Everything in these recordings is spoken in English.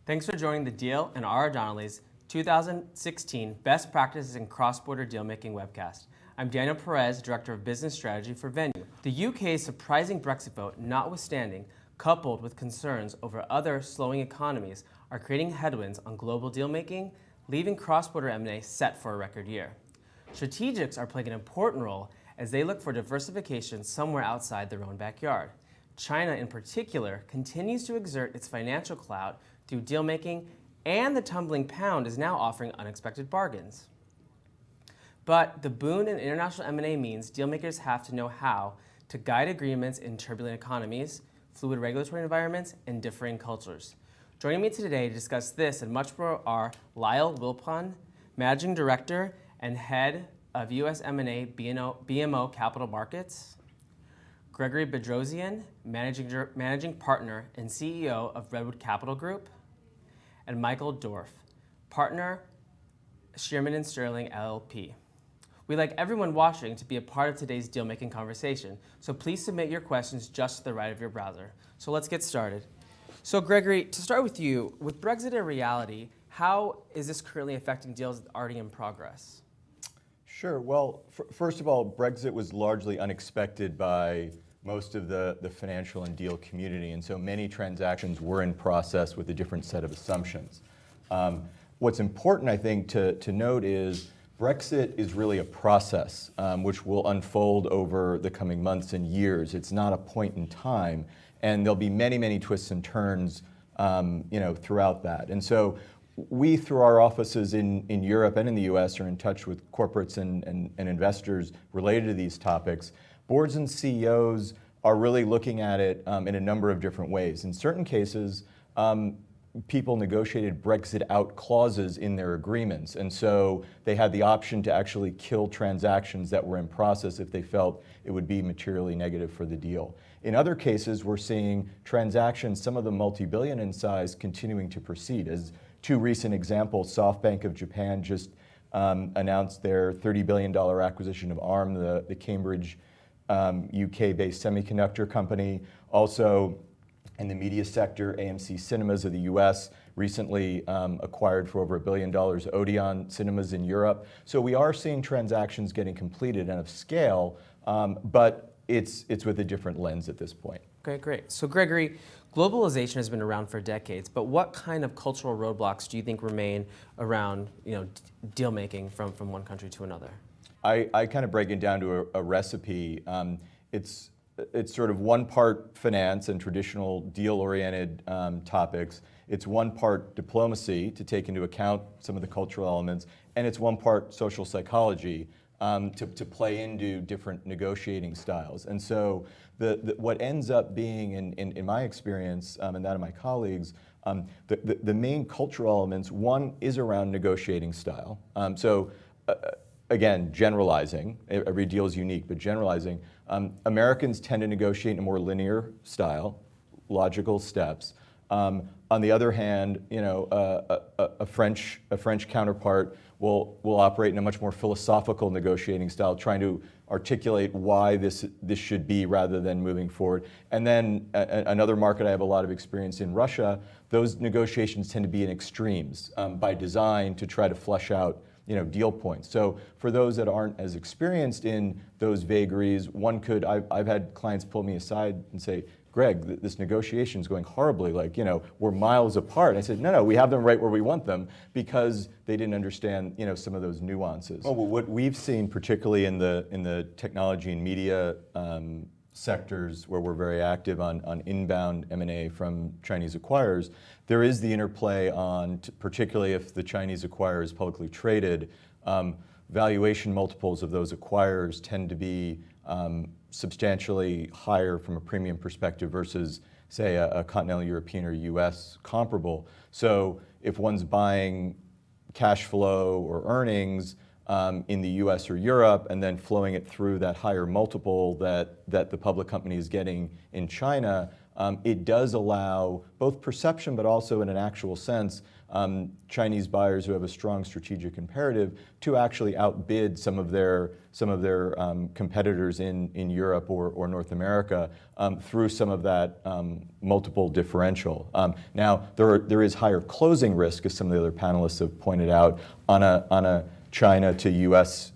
Thanks for joining the Deal and R. Donnelly's 2016 Best Practices in Cross Border Dealmaking webcast. I'm Daniel Perez, Director of Business Strategy for Venue. The UK's surprising Brexit vote notwithstanding, coupled with concerns over other slowing economies, are creating headwinds on global dealmaking, leaving cross-border M&A set for a record year. Strategics are playing an important role as they look for diversification somewhere outside their own backyard. China, in particular, continues to exert its financial clout through deal-making, and the tumbling pound is now offering unexpected bargains. But the boon in international M&A means dealmakers have to know how to guide agreements in turbulent economies, fluid regulatory environments, and differing cultures. Joining me today to discuss this and much more are Lyle Wilpon, Managing Director and Head of U.S. M&A BMO Capital Markets, Gregory Bedrosian, Managing Partner and CEO of Redwood Capital Group, and Michael Dorf, Partner, Shearman Sterling LLP. We'd like everyone watching to be a part of today's deal-making conversation, so please submit your questions just to the right of your browser. So let's get started. So Gregory, to start with you, with Brexit a reality, how is this currently affecting deals already in progress? Sure. Well, first of all, Brexit was largely unexpected by most of the financial and deal community, and so many transactions were in process with a different set of assumptions. What's important, I think, to note is Brexit is really a process which will unfold over the coming months and years. It's not a point in time, and there'll be many, many twists and turns throughout that. And so we, through our offices in Europe and in the US, are in touch with corporates and investors related to these topics. Boards and CEOs are really looking at it in a number of different ways. In certain cases, people negotiated Brexit out clauses in their agreements, and so they had the option to actually kill transactions that were in process if they felt it would be materially negative for the deal. In other cases, we're seeing transactions, some of them multi-billion in size, continuing to proceed. As two recent examples, SoftBank of Japan just announced their $30 billion acquisition of ARM, the Cambridge UK-based semiconductor company. Also, in the media sector, AMC Cinemas of the US recently acquired for over $1 billion Odeon Cinemas in Europe. So we are seeing transactions getting completed and of scale, but it's with a different lens at this point. Okay, great. So Gregory, globalization has been around for decades, but what kind of cultural roadblocks do you think remain around deal making from one country to another? I kind of break it down to a recipe. It's sort of one part finance and traditional deal-oriented topics. It's one part diplomacy to take into account some of the cultural elements, and it's one part social psychology to play into different negotiating styles. And so what ends up being, in my experience and that of my colleagues, the main cultural elements, one is around negotiating style. Again, generalizing, every deal is unique, but generalizing, Americans tend to negotiate in a more linear style, logical steps. On the other hand, a French counterpart will operate in a much more philosophical negotiating style, trying to articulate why this should be rather than moving forward. And then another market I have a lot of experience in, Russia, those negotiations tend to be in extremes by design to try to flesh out deal points. So for those that aren't as experienced in those vagaries, I've had clients pull me aside and say, Greg, this negotiation is going horribly, we're miles apart. And I said, no, we have them right where we want them, because they didn't understand, some of those nuances. Well, what we've seen, particularly in the technology and media sectors where we're very active on inbound M&A from Chinese acquirers, there is the interplay on, particularly if the Chinese acquirer is publicly traded, valuation multiples of those acquirers tend to be substantially higher from a premium perspective versus, say, a continental European or US comparable. So if one's buying cash flow or earnings in the US or Europe and then flowing it through that higher multiple that the public company is getting in China, it does allow both perception, but also in an actual sense, Chinese buyers who have a strong strategic imperative to actually outbid some of their competitors in Europe or North America through some of that multiple differential. Now, there is higher closing risk, as some of the other panelists have pointed out, on a China to U.S.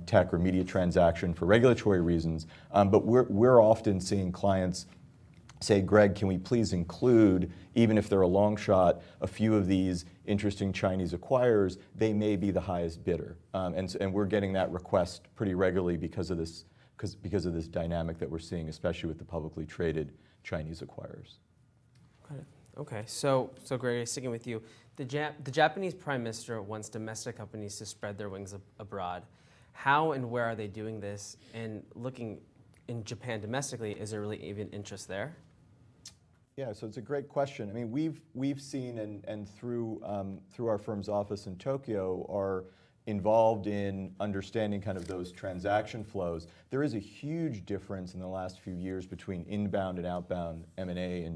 Tech or media transaction for regulatory reasons. But we're often seeing clients say, Greg, can we please include, even if they're a long shot, a few of these interesting Chinese acquirers? They may be the highest bidder. And we're getting that request pretty regularly because of this dynamic that we're seeing, especially with the publicly traded Chinese acquirers. Got it. Okay, so Gregory, sticking with you, the Japanese Prime Minister wants domestic companies to spread their wings abroad. How and where are they doing this? And looking in Japan domestically, is there really even interest there? Yeah, so it's a great question. I mean, we've seen and through our firm's office in Tokyo are involved in understanding kind of those transaction flows. There is a huge difference in the last few years between inbound and outbound M&A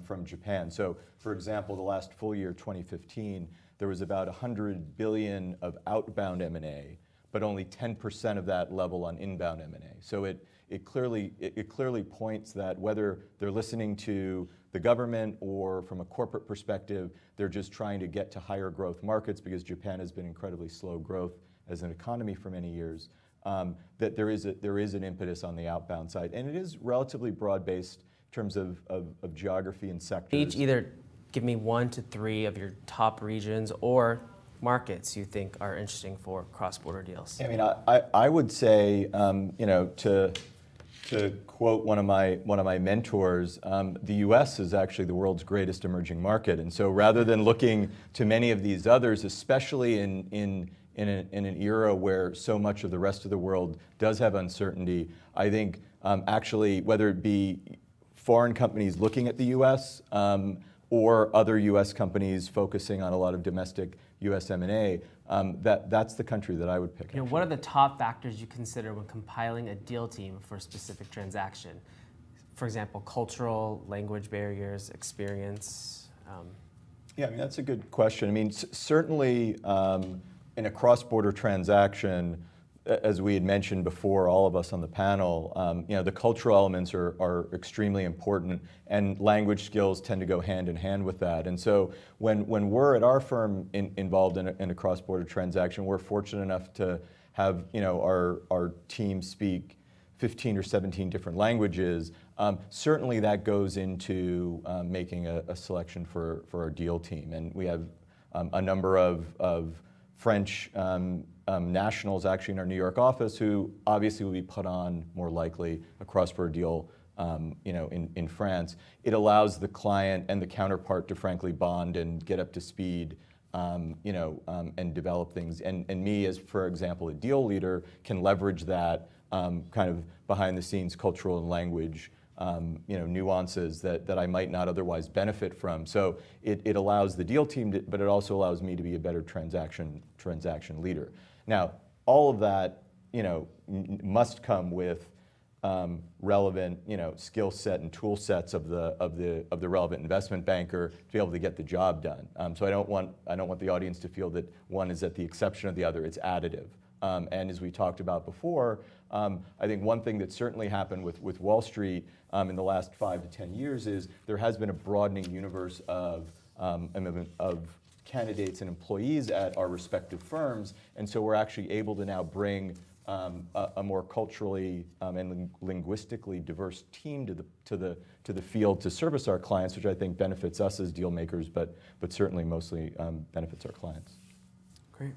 from Japan. So, for example, the last full year, 2015, there was about 100 billion of outbound M&A, but only 10% of that level on inbound M&A. So it clearly points that whether they're listening to the government or from a corporate perspective, they're just trying to get to higher growth markets because Japan has been incredibly slow growth as an economy for many years, that there is an impetus on the outbound side. And it is relatively broad-based in terms of geography and sectors. Each either give me 1 to 3 of your top regions or markets you think are interesting for cross-border deals. I mean, I would say, to quote one of my mentors, the U.S. is actually the world's greatest emerging market, and so rather than looking to many of these others, especially in an era where so much of the rest of the world does have uncertainty, I think actually whether it be foreign companies looking at the U.S. Or other U.S. companies focusing on a lot of domestic U.S. M&A, that's the country that I would pick. What are the top factors you consider when compiling a deal team for a specific transaction? For example, cultural, language barriers, experience? Yeah, I mean, that's a good question. I mean, certainly in a cross-border transaction, as we had mentioned before, all of us on the panel, the cultural elements are extremely important, and language skills tend to go hand in hand with that. And so when we're at our firm involved in a cross-border transaction, we're fortunate enough to have our team speak 15 or 17 different languages. Certainly that goes into making a selection for our deal team, and we have a number of French nationals actually in our New York office who obviously will be put on more likely a cross-border deal in France. It allows the client and the counterpart to frankly bond and get up to speed and develop things. And me as, for example, a deal leader can leverage that kind of behind the scenes cultural and language nuances that I might not otherwise benefit from. So it allows the deal team, but it also allows me to be a better transaction leader. Now, all of that, must come with relevant, skill set and tool sets of the relevant investment banker to be able to get the job done. So I don't want the audience to feel that one is at the exception of the other. It's additive. And as we talked about before, I think one thing that certainly happened with Wall Street in the last 5 to 10 years is there has been a broadening universe of candidates and employees at our respective firms, and so we're actually able to now bring a more culturally and linguistically diverse team to the field to service our clients, which I think benefits us as deal makers, but certainly mostly benefits our clients. Great.